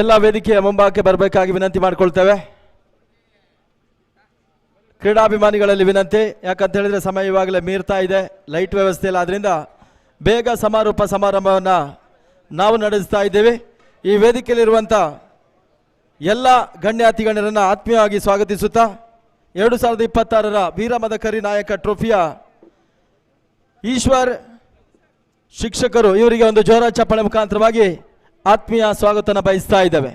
ಎಲ್ಲ ವೇದಿಕೆಯ ಮುಂಭಾಗಕ್ಕೆ ಬರಬೇಕಾಗಿ ವಿನಂತಿ ಮಾಡಿಕೊಳ್ತೇವೆ. ಕ್ರೀಡಾಭಿಮಾನಿಗಳಲ್ಲಿ ವಿನಂತಿ, ಯಾಕಂತ ಹೇಳಿದ್ರೆ ಸಮಯ ಇವಾಗಲೇ ಮೀರ್ತಾ ಇದೆ, ಲೈಟ್ ವ್ಯವಸ್ಥೆ ಇಲ್ಲ, ಆದ್ರಿಂದ ಬೇಗ ಸಮಾರೋಪ ಸಮಾರಂಭವನ್ನು ನಾವು ನಡೆಸ್ತಾ ಇದ್ದೇವೆ. ಈ ವೇದಿಕೆಯಲ್ಲಿರುವಂಥ ಎಲ್ಲ ಗಣ್ಯಾತಿ ಗಣ್ಯರನ್ನು ಆತ್ಮೀಯವಾಗಿ ಸ್ವಾಗತಿಸುತ್ತಾ 2026ರ ವೀರ ಮದಕರಿ ನಾಯಕ ಟ್ರೋಫಿಯ ಈಶ್ವರ್ ಶಿಕ್ಷಕರು ಇವರಿಗೆ ಒಂದು ಜೋರ ಚಪ್ಪಾಳೆ ಮುಖಾಂತರವಾಗಿ ಆತ್ಮೀಯ ಸ್ವಾಗತನ ಬಯಸ್ತಾ ಇದ್ದೇವೆ.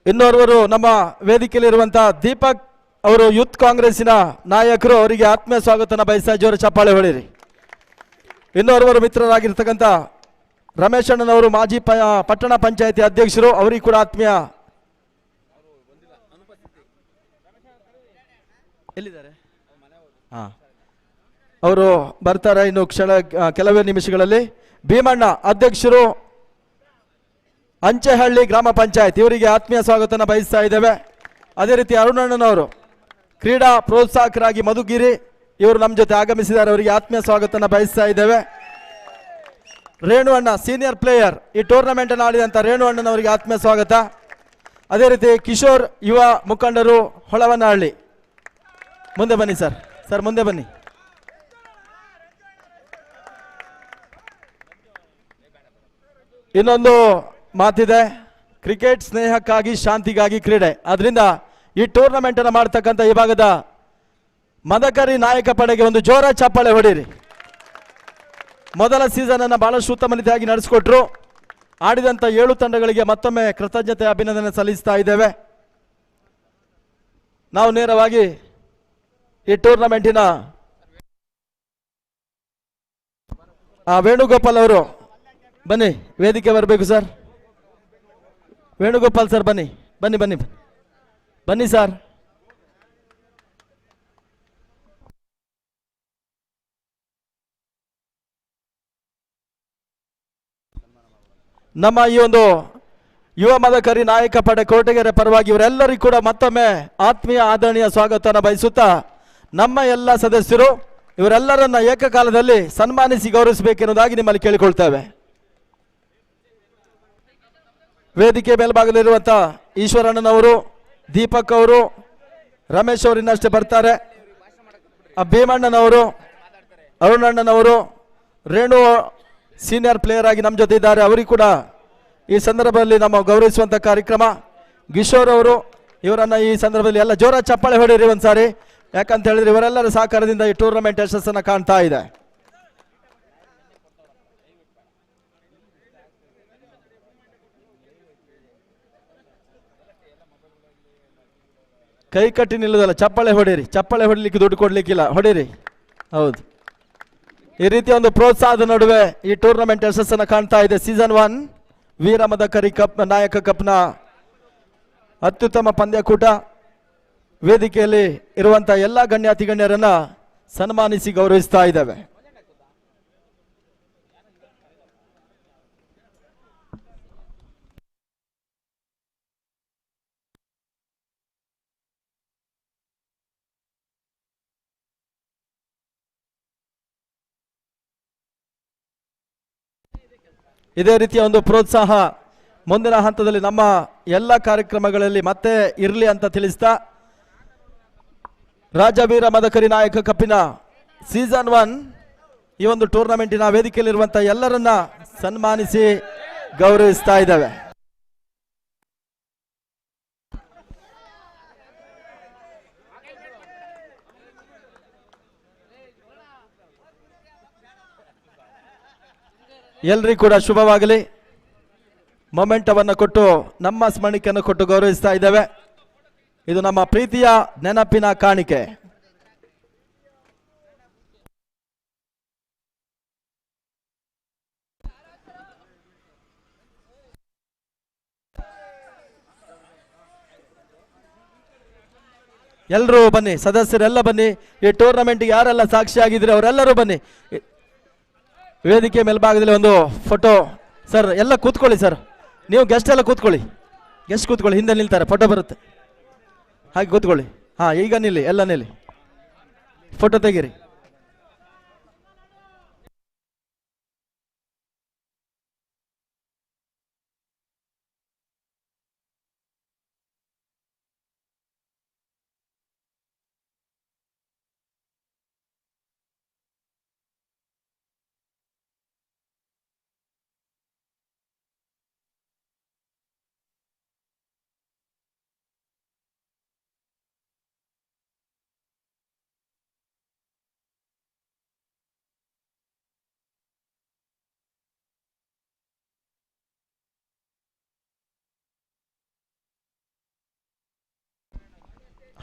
ಇನ್ನೋರ್ವರು ನಮ್ಮ ವೇದಿಕೆಯಲ್ಲಿರುವಂತಹ ದೀಪಕ್ ಅವರು ಯೂತ್ ಕಾಂಗ್ರೆಸ್ಸಿನ ನಾಯಕರು, ಅವರಿಗೆ ಆತ್ಮೀಯ ಸ್ವಾಗತನ ಬಯಸ್ತಾ ಜೋರ ಚಪ್ಪಾಳೆ ಹೊಡಿರಿ. ಇನ್ನೋರ್ವರು ಮಿತ್ರರಾಗಿರ್ತಕ್ಕಂಥ ರಮೇಶ್ ಅಣ್ಣನವರು ಮಾಜಿ ಪಟ್ಟಣ ಪಂಚಾಯತಿ ಅಧ್ಯಕ್ಷರು, ಅವರಿಗೆ ಕೂಡ ಆತ್ಮೀಯ ಎಲ್ಲಿದ್ದಾರೆ ಅವರು ಬರ್ತಾರೆ ಇನ್ನು ಕೆಲವೇ ನಿಮಿಷಗಳಲ್ಲಿ. ಭೀಮಣ್ಣ ಅಧ್ಯಕ್ಷರು ಅಂಚೆಹಳ್ಳಿ ಗ್ರಾಮ ಪಂಚಾಯತ್, ಇವರಿಗೆ ಆತ್ಮೀಯ ಸ್ವಾಗತನ ಬಯಸ್ತಾ ಇದ್ದೇವೆ. ಅದೇ ರೀತಿ ಅರುಣಣ್ಣನವರು ಕ್ರೀಡಾ ಪ್ರೋತ್ಸಾಹಕರಾಗಿ ಮಧುಗಿರಿ, ಇವರು ನಮ್ಮ ಜೊತೆ ಆಗಮಿಸಿದ್ದಾರೆ, ಅವರಿಗೆ ಆತ್ಮೀಯ ಸ್ವಾಗತನ ಬಯಸ್ತಾ ಇದ್ದೇವೆ. ರೇಣು ಅಣ್ಣ ಸೀನಿಯರ್ ಪ್ಲೇಯರ್, ಈ ಟೂರ್ನಮೆಂಟ್ ಅನ್ನು ಆಡಿದಂಥ ರೇಣು ಅಣ್ಣನವರಿಗೆ ಆತ್ಮೀಯ ಸ್ವಾಗತ. ಅದೇ ರೀತಿ ಕಿಶೋರ್ ಯುವ ಮುಖಂಡರು ಹೊಳವನಹಳ್ಳಿ, ಮುಂದೆ ಬನ್ನಿ ಸರ್ ಮುಂದೆ ಬನ್ನಿ. ಇನ್ನೊಂದು ಮಾತಿದೆ, ಕ್ರಿಕೆಟ್ ಸ್ನೇಹಕ್ಕಾಗಿ ಶಾಂತಿಗಾಗಿ ಕ್ರೀಡೆ. ಆದ್ರಿಂದ ಈ ಟೂರ್ನಮೆಂಟ್ ಅನ್ನು ಮಾಡ್ತಕ್ಕಂಥ ಈ ಭಾಗದ ಮದಕರಿ ನಾಯಕ ಪಡೆಗೆ ಒಂದು ಜೋರ ಚಪ್ಪಾಳೆ ಹೊಡೀರಿ. ಮೊದಲ ಸೀಸನ್ ಅನ್ನು ಬಹಳಷ್ಟು ಉತ್ತಮ ರೀತಿಯಾಗಿ ನಡೆಸಿಕೊಟ್ರು. ಆಡಿದಂಥ 7 ತಂಡಗಳಿಗೆ ಮತ್ತೊಮ್ಮೆ ಕೃತಜ್ಞತೆ ಅಭಿನಂದನೆ ಸಲ್ಲಿಸ್ತಾ ಇದ್ದೇವೆ. ನಾವು ನೇರವಾಗಿ ಈ ಟೂರ್ನಮೆಂಟಿನ ವೇಣುಗೋಪಾಲ್ ಅವರು ಬನ್ನಿ, ವೇದಿಕೆ ಬರಬೇಕು ಸರ್. ವೇಣುಗೋಪಾಲ್ ಸರ್ ಬನ್ನಿ ಬನ್ನಿ ಬನ್ನಿ ಬನ್ನಿ ಸರ್. ನಮ್ಮ ಈ ಒಂದು ಯುವ ಮದಕರಿ ನಾಯಕ ಪಡೆ ಕೋಟಗೆರೆ ಪರವಾಗಿ ಇವರೆಲ್ಲರಿಗೂ ಕೂಡ ಮತ್ತೊಮ್ಮೆ ಆತ್ಮೀಯ ಆದರಣೀಯ ಸ್ವಾಗತನ ಬಯಸುತ್ತಾ ನಮ್ಮ ಎಲ್ಲ ಸದಸ್ಯರು ಇವರೆಲ್ಲರನ್ನ ಏಕಕಾಲದಲ್ಲಿ ಸನ್ಮಾನಿಸಿ ಗೌರವಿಸಬೇಕೆನ್ನುವುದಾಗಿ ನಿಮ್ಮಲ್ಲಿ ಕೇಳಿಕೊಳ್ತೇವೆ. ವೇದಿಕೆ ಮೇಲ್ಭಾಗದಲ್ಲಿರುವಂಥ ಈಶ್ವರಣ್ಣನವರು, ದೀಪಕ್ ಅವರು, ರಮೇಶ್ ಅವರು ಇನ್ನಷ್ಟೇ ಬರ್ತಾರೆ, ಭೀಮಣ್ಣನವರು, ಅರುಣಣ್ಣನವರು, ರೇಣು ಸೀನಿಯರ್ ಪ್ಲೇಯರ್ ಆಗಿ ನಮ್ಮ ಜೊತೆ ಇದ್ದಾರೆ, ಅವರಿಗೆ ಕೂಡ ಈ ಸಂದರ್ಭದಲ್ಲಿ ನಮ್ಮ ಗೌರವಿಸುವಂಥ ಕಾರ್ಯಕ್ರಮ. ಕಿಶೋರ್ ಅವರು, ಇವರನ್ನ ಈ ಸಂದರ್ಭದಲ್ಲಿ ಎಲ್ಲ ಜೋರ ಚಪ್ಪಾಳೆ ಹೊಡೀರಿ ಒಂದ್ಸಾರಿ, ಯಾಕಂತ ಹೇಳಿದ್ರೆ ಇವರೆಲ್ಲರ ಸಹಕಾರದಿಂದ ಈ ಟೂರ್ನಮೆಂಟ್ ಯಶಸ್ಸನ್ನು ಕಾಣ್ತಾ ಇದೆ. ಕೈ ಕಟ್ಟಿ ನಿಲ್ಲುದಲ್ಲ, ಚಪ್ಪಾಳೆ ಹೊಡೀರಿ. ಚಪ್ಪಾಳೆ ಹೊಡಿಲಿಕ್ಕೆ ದುಡ್ಡು ಕೊಡ್ಲಿಕ್ಕಿಲ್ಲ, ಹೊಡೀರಿ. ಹೌದು, ಈ ರೀತಿಯ ಒಂದು ಪ್ರೋತ್ಸಾಹದ ನಡುವೆ ಈ ಟೂರ್ನಮೆಂಟ್ ಯಶಸ್ಸನ್ನು ಕಾಣ್ತಾ ಇದೆ. ಸೀಸನ್ 1 ವೀರ ಮದಕರಿ ಕಪ್ ನಾಯಕ ಕಪ್ನ ಅತ್ಯುತ್ತಮ ಪಂದ್ಯಕೂಟ. ವೇದಿಕೆಯಲ್ಲಿ ಇರುವಂತಹ ಎಲ್ಲ ಗಣ್ಯಾತಿ ಗಣ್ಯರನ್ನ ಸನ್ಮಾನಿಸಿ ಗೌರವಿಸ್ತಾ ಇದ್ದೇವೆ. ಇದೇ ರೀತಿಯ ಒಂದು ಪ್ರೋತ್ಸಾಹ ಮುಂದಿನ ಹಂತದಲ್ಲಿ ನಮ್ಮ ಎಲ್ಲ ಕಾರ್ಯಕ್ರಮಗಳಲ್ಲಿ ಮತ್ತೆ ಇರಲಿ ಅಂತ ತಿಳಿಸ್ತಾ, ರಾಜವೀರ ಮದಕರಿ ನಾಯಕ ಕಪ್ಪಿನ ಸೀಸನ್ 1 ಈ ಒಂದು ಟೂರ್ನಮೆಂಟಿನ ವೇದಿಕೆಯಲ್ಲಿರುವಂಥ ಎಲ್ಲರನ್ನ ಸನ್ಮಾನಿಸಿ ಗೌರವಿಸ್ತಾ ಇದ್ದೇವೆ. ಎಲ್ರಿಗೂ ಕೂಡ ಶುಭವಾಗಲಿ. ಮೊಮೆಂಟವನ್ನು ಕೊಟ್ಟು ನಮ್ಮ ಸ್ಮರಣಿಕೆಯನ್ನು ಕೊಟ್ಟು ಗೌರವಿಸ್ತಾ ಇದ್ದೇವೆ. ಇದು ನಮ್ಮ ಪ್ರೀತಿಯ ನೆನಪಿನ ಕಾಣಿಕೆ. ಎಲ್ಲರೂ ಬನ್ನಿ, ಸದಸ್ಯರೆಲ್ಲ ಬನ್ನಿ. ಈ ಟೂರ್ನಮೆಂಟ್ಗೆ ಯಾರೆಲ್ಲ ಸಾಕ್ಷಿಯಾಗಿದ್ರೆ ಅವರೆಲ್ಲರೂ ಬನ್ನಿ. ವೇದಿಕೆ ಮೇಲ್ಭಾಗದಲ್ಲಿ ಒಂದು ಫೋಟೋ. ಸರ್ ಎಲ್ಲ ಕೂತ್ಕೊಳ್ಳಿ ಸರ್, ನೀವು ಗೆಸ್ಟ್ ಎಲ್ಲ ಕೂತ್ಕೊಳ್ಳಿ, ಗೆಸ್ಟ್ ಕೂತ್ಕೊಳ್ಳಿ, ಹಿಂದೆ ನಿಲ್ತಾರೆ, ಫೋಟೋ ಬರುತ್ತೆ, ಹಾಗೆ ಕೂತ್ಕೊಳ್ಳಿ. ಹಾಂ, ಈಗ ನಿಲ್ಲಿ, ಎಲ್ಲ ನಿಲ್ಲಿ, ಫೋಟೋ ತೆಗೀರಿ.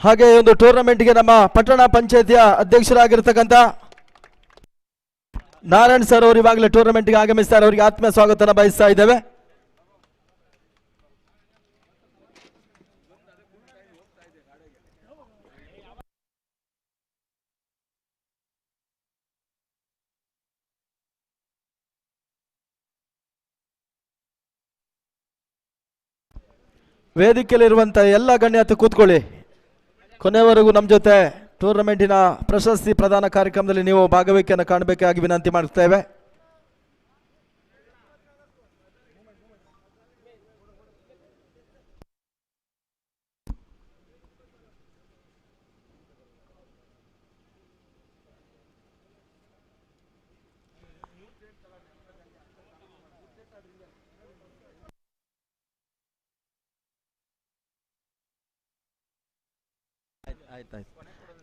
ಹಾಗೆ ಒಂದು ಟೂರ್ನಮೆಂಟ್ಗೆ ನಮ್ಮ ಪಟ್ಟಣ ಪಂಚಾಯತಿಯ ಅಧ್ಯಕ್ಷರಾಗಿರ್ತಕ್ಕಂಥ ನಾರಾಯಣ್ ಸರ್ ಅವರು ಇವಾಗಲೇ ಟೂರ್ನಮೆಂಟ್ಗೆ ಆಗಮಿಸ್ತಾರೆ. ಅವರಿಗೆ ಆತ್ಮೀಯ ಸ್ವಾಗತನ ಬಯಸ್ತಾ ಇದ್ದೇವೆ. ವೇದಿಕೆಯಲ್ಲಿರುವಂತಹ ಎಲ್ಲ ಗಣ್ಯತೆ ಕೂತ್ಕೊಳ್ಳಿ. ಕೊನೆಯವರೆಗೂ ನಮ್ಮ ಜೊತೆ ಟೂರ್ನಮೆಂಟಿನ ಪ್ರಶಸ್ತಿ ಪ್ರದಾನ ಕಾರ್ಯಕ್ರಮದಲ್ಲಿ ನೀವು ಭಾಗವಹಿಕೆಯನ್ನು ಕಾಣಬೇಕಾಗಿ ವಿನಂತಿ ಮಾಡುತ್ತೇವೆ.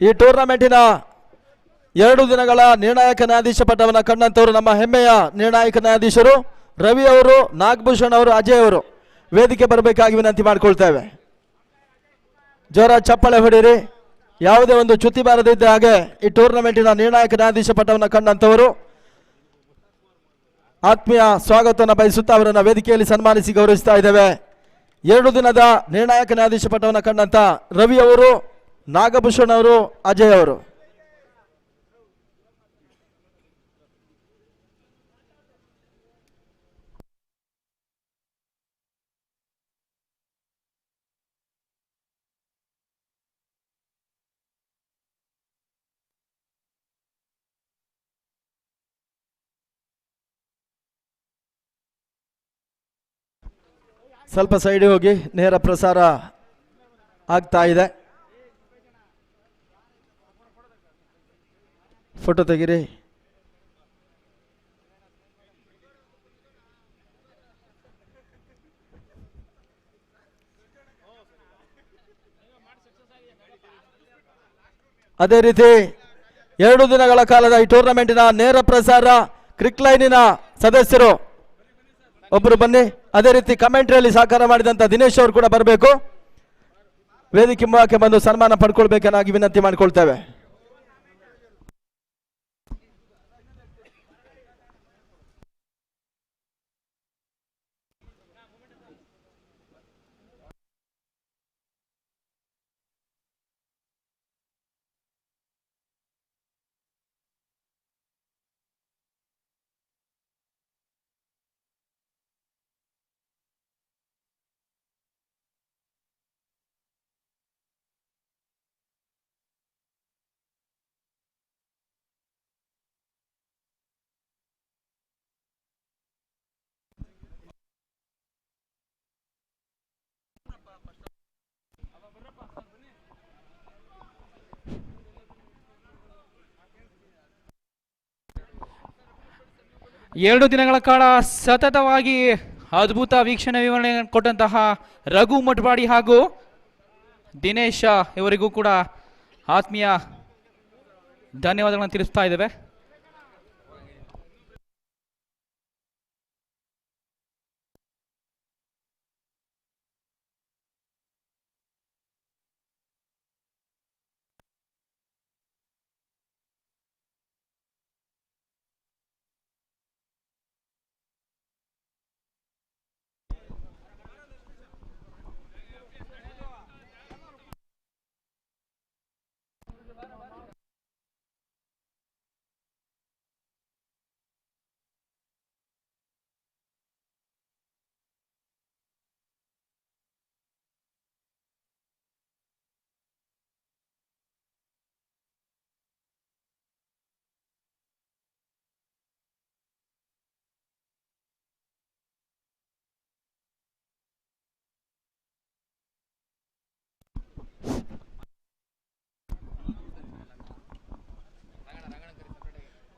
ಈ ಟೂರ್ನಮೆಂಟಿನ 2 ದಿನಗಳ ನಿರ್ಣಾಯಕ ನ್ಯಾಯಾಧೀಶ ಪಟ್ಟವನ್ನು ಕಂಡಂತವರು ನಮ್ಮ ಹೆಮ್ಮೆಯ ನಿರ್ಣಾಯಕ ನ್ಯಾಯಾಧೀಶರು ರವಿ ಅವರು, ನಾಗಭೂಷಣ್ ಅವರು, ಅಜಯ್ ಅವರು ವೇದಿಕೆ ಬರಬೇಕಾಗಿ ವಿನಂತಿ ಮಾಡಿಕೊಳ್ತೇವೆ. ಜೋರ ಚಪ್ಪಳೆ ಹೊಡೀರಿ. ಯಾವುದೇ ಒಂದು ಚ್ಯುತಿ ಬಾರದಿದ್ದ ಹಾಗೆ ಈ ಟೂರ್ನಮೆಂಟಿನ ನಿರ್ಣಾಯಕ ನ್ಯಾಯಾಧೀಶ ಪಟ್ಟವನ್ನು ಕಂಡಂತವರು ಆತ್ಮೀಯ ಸ್ವಾಗತವನ್ನು ಬಯಸುತ್ತಾ ಅವರನ್ನು ವೇದಿಕೆಯಲ್ಲಿ ಸನ್ಮಾನಿಸಿ ಗೌರವಿಸ್ತಾ ಇದ್ದೇವೆ. 2 ದಿನದ ನಿರ್ಣಾಯಕ ನ್ಯಾಯಾಧೀಶ ಪಟ್ಟವನ್ನು ಕಂಡಂತ ರವಿ ಅವರು, ನಾಗಭೂಷಣ್ ಅವರು, ಅಜಯ್ ಅವರು. ಸ್ವಲ್ಪ ಸೈಡ್ ಹೋಗಿ, ನೇರ ಪ್ರಸಾರ ಆಗ್ತಾ ಇದೆ. ಫೋಟೋ ತೆಗೀರಿ. ಅದೇ ರೀತಿ 2 ದಿನಗಳ ಕಾಲದ ಈ ಟೂರ್ನಮೆಂಟಿನ ನೇರ ಪ್ರಸಾರ ಕ್ರಿಕ್ಲೈನಿನ ಸದಸ್ಯರು ಒಬ್ಬರು ಬನ್ನಿ. ಅದೇ ರೀತಿ ಕಮೆಂಟ್ರಿಯಲ್ಲಿ ಸಹಕಾರ ಮಾಡಿದಂತ ದಿನೇಶ್ ಅವರು ಕೂಡ ಬರಬೇಕು. ವೇದಿಕೆ ಮುಂಭಾಗಕ್ಕೆ ಬಂದು ಸನ್ಮಾನ ಪಡ್ಕೊಳ್ಬೇಕನ್ನಾಗಿ ವಿನಂತಿ ಮಾಡಿಕೊಳ್ತೇವೆ. ಎರಡು ದಿನಗಳ ಕಾಲ ಸತತವಾಗಿ ಅದ್ಭುತ ವೀಕ್ಷಣೆ ವಿವರಣೆ ಕೊಟ್ಟಂತಹ ರಘು ಮಟ್ವಾಡಿ ಹಾಗೂ ದಿನೇಶ ಇವರಿಗೂ ಕೂಡ ಆತ್ಮೀಯ ಧನ್ಯವಾದಗಳನ್ನು ತಿಳಿಸ್ತಾ ಇದ್ದೇವೆ.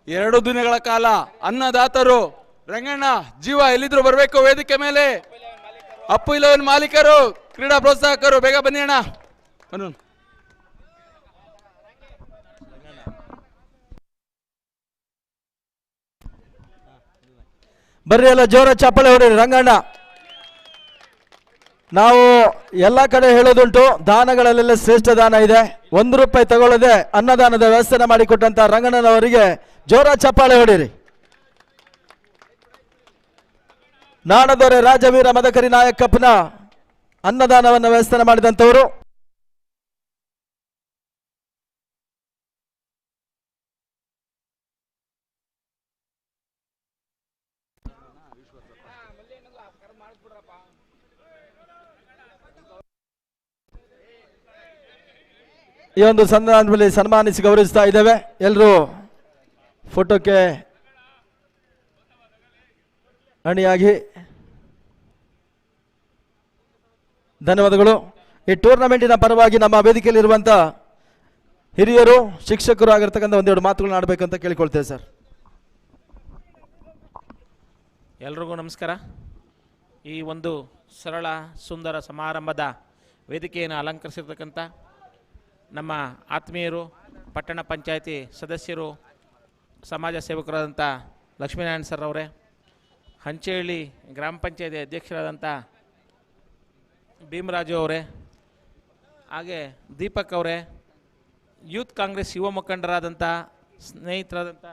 2 ದಿನಗಳ ಕಾಲ ಅನ್ನದಾತರು ರಂಗಣ್ಣ ಜೀವ ಎಲ್ಲಿದ್ರು ಬರಬೇಕು ವೇದಿಕೆ ಮೇಲೆ. ಅಪ್ಪು 11 ಮಾಲೀಕರು, ಕ್ರೀಡಾ ಪ್ರೋತ್ಸಾಹಕರು ಬೇಗ ಬನ್ನಿ ಅಣ್ಣ. ಬರ್ರಿ ಎಲ್ಲ ಜೋರ ಚಪ್ಪಾಳೆ ಹೊಡೀರಿ ರಂಗಣ್ಣ. ನಾವು ಎಲ್ಲ ಕಡೆ ಹೇಳೋದುಂಟು, ದಾನಗಳಲ್ಲೆಲ್ಲ ಶ್ರೇಷ್ಠ ದಾನ ಇದೆ. 1 ರೂಪಾಯಿ ತಗೊಳ್ಳದೆ ಅನ್ನದಾನದ ವ್ಯವಸ್ಥೆ ಮಾಡಿಕೊಟ್ಟಂತ ರಂಗಣ್ಣನವರಿಗೆ ಜೋರ ಚಪ್ಪಾಳೆ ಹೊಡೀರಿ. ನಾಡದೊರೆ ರಾಜವೀರ ಮದಕರಿ ನಾಯಕಪ್ಪನ ಅನ್ನದಾನವನ್ನು ವ್ಯವಸ್ಥೆ ಮಾಡಿದಂಥವರು. ಈ ಒಂದು ಸಂದರ್ಭದಲ್ಲಿ ಸನ್ಮಾನಿಸಿ ಗೌರವಿಸ್ತಾ ಇದ್ದೇವೆ. ಎಲ್ಲರೂ ಫೋಟೋಕ್ಕೆ ಅಣಿಯಾಗಿ ಧನ್ಯವಾದಗಳು. ಈ ಟೂರ್ನಮೆಂಟಿನ ಪರವಾಗಿ ನಮ್ಮ ವೇದಿಕೆಯಲ್ಲಿರುವಂಥ ಹಿರಿಯರು, ಶಿಕ್ಷಕರು ಆಗಿರ್ತಕ್ಕಂಥ ಒಂದೆರಡು ಮಾತುಗಳನ್ನ ಆಡಬೇಕಂತ ಕೇಳಿಕೊಳ್ತೇವೆ ಸರ್. ಎಲ್ರಿಗೂ ನಮಸ್ಕಾರ. ಈ ಒಂದು ಸರಳ ಸುಂದರ ಸಮಾರಂಭದ ವೇದಿಕೆಯನ್ನು ಅಲಂಕರಿಸಿರ್ತಕ್ಕಂಥ ನಮ್ಮ ಆತ್ಮೀಯರು, ಪಟ್ಟಣ ಪಂಚಾಯತಿ ಸದಸ್ಯರು, ಸಮಾಜ ಸೇವಕರಾದಂಥ ಲಕ್ಷ್ಮೀನಾರಾಯಣ ಸರ್ ಅವರೇ, ಹಂಚೇಹಳ್ಳಿ ಗ್ರಾಮ ಪಂಚಾಯತಿ ಅಧ್ಯಕ್ಷರಾದಂಥ ಭೀಮರಾಜು ಅವರೇ, ಹಾಗೆ ದೀಪಕ್ ಅವರೇ, ಯೂತ್ ಕಾಂಗ್ರೆಸ್ ಯುವ ಮುಖಂಡರಾದಂಥ ಸ್ನೇಹಿತರಾದಂಥ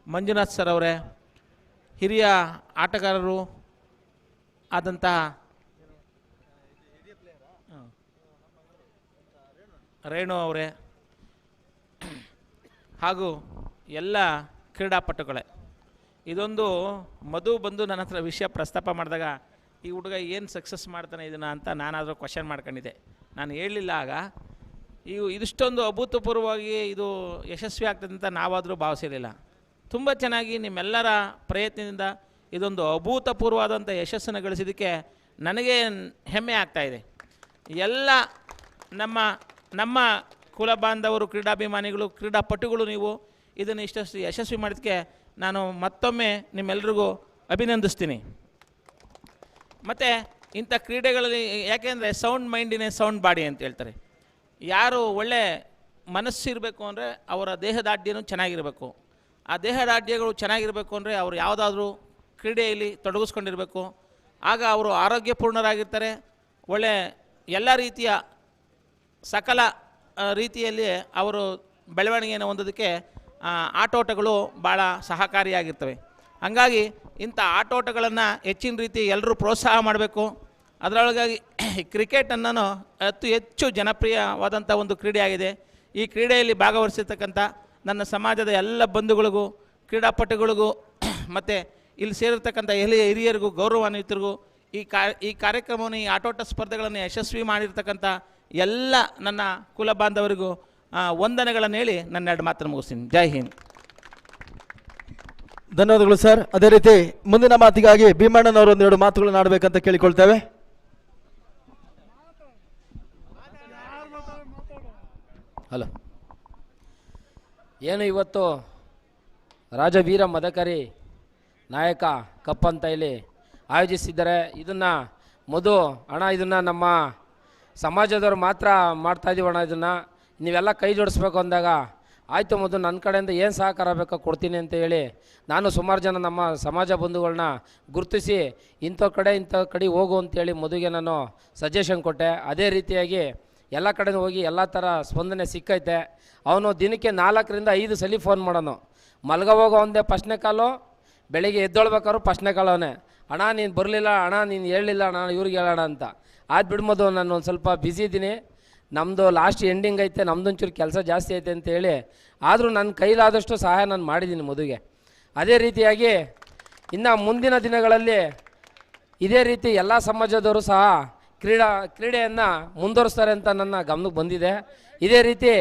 ಮಂಜುನಾಥ್ ಸರ್ ಅವರೇ, ಹಿರಿಯ ಆಟಗಾರರು ಆದಂತಹ ರೇಣು ಅವರೇ, ಹಾಗೂ ಎಲ್ಲ ಕ್ರೀಡಾಪಟುಗಳೇ. ಇದೊಂದು ಮಧು ಬಂದು ನನ್ನ ಹತ್ರ ವಿಷಯ ಪ್ರಸ್ತಾಪ ಮಾಡಿದಾಗ ಈ ಹುಡುಗ ಏನು ಸಕ್ಸಸ್ ಮಾಡ್ತಾನೆ ಇದನ್ನು ಅಂತ ನಾನಾದರೂ ಕ್ವಶನ್ ಮಾಡ್ಕೊಂಡಿದ್ದೆ. ನಾನು ಹೇಳಲಿಲ್ಲ ಆಗ. ಇದಿಷ್ಟೊಂದು ಅಭೂತಪೂರ್ವವಾಗಿ ಇದು ಯಶಸ್ವಿ ಆಗ್ತದೆ ಅಂತ ನಾವಾದರೂ ಭಾವಿಸಿರಲಿಲ್ಲ. ತುಂಬ ಚೆನ್ನಾಗಿ ನಿಮ್ಮೆಲ್ಲರ ಪ್ರಯತ್ನದಿಂದ ಇದೊಂದು ಅಭೂತಪೂರ್ವವಾದಂಥ ಯಶಸ್ಸನ್ನು ಗಳಿಸಿದ್ದಕ್ಕೆ ನನಗೆ ಹೆಮ್ಮೆ ಆಗ್ತಾಯಿದೆ. ಎಲ್ಲ ನಮ್ಮ ಕುಲ ಬಾಂಧವರು, ಕ್ರೀಡಾಭಿಮಾನಿಗಳು, ಕ್ರೀಡಾಪಟುಗಳು ನೀವು ಇದನ್ನು ಇಷ್ಟಷ್ಟು ಯಶಸ್ವಿ ಮಾಡೋದಕ್ಕೆ ನಾನು ಮತ್ತೊಮ್ಮೆ ನಿಮ್ಮೆಲ್ರಿಗೂ ಅಭಿನಂದಿಸ್ತೀನಿ. ಮತ್ತು ಇಂಥ ಕ್ರೀಡೆಗಳಲ್ಲಿ ಯಾಕೆಂದರೆ ಸೌಂಡ್ ಮೈಂಡಿನೇ ಸೌಂಡ್ ಬಾಡಿ ಅಂತ ಹೇಳ್ತಾರೆ. ಯಾರು ಒಳ್ಳೆ ಮನಸ್ಸಿರಬೇಕು ಅಂದರೆ ಅವರ ದೇಹದಾಢ್ಯನೂ ಚೆನ್ನಾಗಿರಬೇಕು. ಆ ದೇಹದಾಢ್ಯಗಳು ಚೆನ್ನಾಗಿರಬೇಕು ಅಂದರೆ ಅವರು ಯಾವುದಾದ್ರೂ ಕ್ರೀಡೆಯಲ್ಲಿ ತೊಡಗಿಸ್ಕೊಂಡಿರಬೇಕು. ಆಗ ಅವರು ಆರೋಗ್ಯಪೂರ್ಣರಾಗಿರ್ತಾರೆ. ಒಳ್ಳೆ ಎಲ್ಲ ರೀತಿಯ ಸಕಲ ರೀತಿಯಲ್ಲಿ ಅವರು ಬೆಳವಣಿಗೆಯನ್ನು ಹೊಂದೋದಕ್ಕೆ ಆಟೋಟಗಳು ಭಾಳ ಸಹಕಾರಿಯಾಗಿರ್ತವೆ. ಹಾಗಾಗಿ ಇಂಥ ಆಟೋಟಗಳನ್ನು ಹೆಚ್ಚಿನ ರೀತಿ ಎಲ್ಲರೂ ಪ್ರೋತ್ಸಾಹ ಮಾಡಬೇಕು. ಅದರೊಳಗಾಗಿ ಕ್ರಿಕೆಟ್ ಅನ್ನೋ ಹೆಚ್ಚು ಜನಪ್ರಿಯವಾದಂಥ ಒಂದು ಕ್ರೀಡೆಯಾಗಿದೆ. ಈ ಕ್ರೀಡೆಯಲ್ಲಿ ಭಾಗವಹಿಸಿರ್ತಕ್ಕಂಥ ನನ್ನ ಸಮಾಜದ ಎಲ್ಲ ಬಂಧುಗಳಿಗೂ, ಕ್ರೀಡಾಪಟುಗಳಿಗೂ ಮತ್ತು ಇಲ್ಲಿ ಸೇರಿರ್ತಕ್ಕಂಥ ಹಿರಿಯರಿಗೂ, ಗೌರವಾನ್ವಿತರಿಗೂ, ಈ ಕಾರ್ಯಕ್ರಮವನ್ನು, ಈ ಆಟೋಟ ಸ್ಪರ್ಧೆಗಳನ್ನು ಯಶಸ್ವಿ ಮಾಡಿರ್ತಕ್ಕಂಥ ಎಲ್ಲ ನನ್ನ ಕುಲ ಬಾಂಧವರಿಗೂ ವಂದನೆಗಳನ್ನು ಹೇಳಿ ನನ್ನ 2 ಮಾತನ್ನು ಮುಗಿಸ್ತೀನಿ. ಜೈ ಹಿಂದ್. ಧನ್ಯವಾದಗಳು ಸರ್. ಅದೇ ರೀತಿ ಮುಂದಿನ ಮಾತಿಗಾಗಿ ಭೀಮಣ್ಣನವರು 1-2 ಮಾತುಗಳನ್ನು ಆಡಬೇಕಂತ ಕೇಳಿಕೊಳ್ತೇವೆ. ಹಲೋ. ಏನು ಇವತ್ತು ರಾಜವೀರ ಮದಕರಿ ನಾಯಕ ಕಪ್ ಅಂತ ಇಲ್ಲಿ ಆಯೋಜಿಸಿದ್ದಾರೆ. ಇದನ್ನು ಇದನ್ನು ನಮ್ಮ ಸಮಾಜದವ್ರು ಮಾತ್ರ ಮಾಡ್ತಾಯಿದ್ದೀವಣ್ಣ. ಇದನ್ನು ನೀವೆಲ್ಲ ಕೈ ಜೋಡಿಸ್ಬೇಕು ಅಂದಾಗ ಆಯಿತು ಮಧು, ನನ್ನ ಕಡೆಯಿಂದ ಏನು ಸಹಕಾರ ಬೇಕೋ ಕೊಡ್ತೀನಿ ಅಂತ ಹೇಳಿ ನಾನು ಸುಮಾರು ಜನ ನಮ್ಮ ಸಮಾಜ ಬಂಧುಗಳನ್ನ ಗುರುತಿಸಿ ಇಂಥ ಕಡೆ ಹೋಗು ಅಂತೇಳಿ ಮಧುಗೆ ನಾನು ಸಜೆಷನ್ ಕೊಟ್ಟೆ. ಅದೇ ರೀತಿಯಾಗಿ ಎಲ್ಲ ಕಡೆ ಹೋಗಿ ಎಲ್ಲ ಥರ ಸ್ಪಂದನೆ ಸಿಕ್ಕೈತೆ. ಅವನು ದಿನಕ್ಕೆ 4ರಿಂದ 5 ಸಲ ಫೋನ್ ಮಾಡೋನು. ಮಲ್ಗೋವಾಗ ಒಂದೇ ಫಸ್ಟ್ನೇ ಕಾಲು, ಬೆಳಿಗ್ಗೆ ಎದ್ದೊಳ್ಬೇಕಾದ್ರು ಫಸ್ಟ್ನೇ ಕಾಲು ಅವನೇ. ಅಣ್ಣ ನೀನು ಬರಲಿಲ್ಲ, ಅಣ್ಣ ನೀನು ಹೇಳಲಿಲ್ಲ, ಅಣ್ಣ ಇವ್ರಿಗೆ ಹೇಳೋಣ ಅಂತ. ಅದು ಬಿಡ್ಬೋದು, ನಾನು ಒಂದು ಸ್ವಲ್ಪ ಬ್ಯುಸಿ ಇದ್ದೀನಿ, ನಮ್ಮದು ಲಾಸ್ಟ್ ಎಂಡಿಂಗ್ ಐತೆ, ನಮ್ಮದೊಂಚೂರು ಕೆಲಸ ಜಾಸ್ತಿ ಐತೆ ಅಂತೇಳಿ ಆದರೂ ನನ್ನ ಕೈಲಾದಷ್ಟು ಸಹಾಯ ನಾನು ಮಾಡಿದ್ದೀನಿ ಮಧುಗೆ. ಅದೇ ರೀತಿಯಾಗಿ ಇನ್ನು ಮುಂದಿನ ದಿನಗಳಲ್ಲಿ ಇದೇ ರೀತಿ ಎಲ್ಲ ಸಮಾಜದವರು ಸಹ ಕ್ರೀಡೆಯನ್ನು ಮುಂದುವರಿಸ್ತಾರೆ ಅಂತ ನನ್ನ ಗಮನಕ್ಕೆ ಬಂದಿದೆ. ಇದೇ ರೀತಿ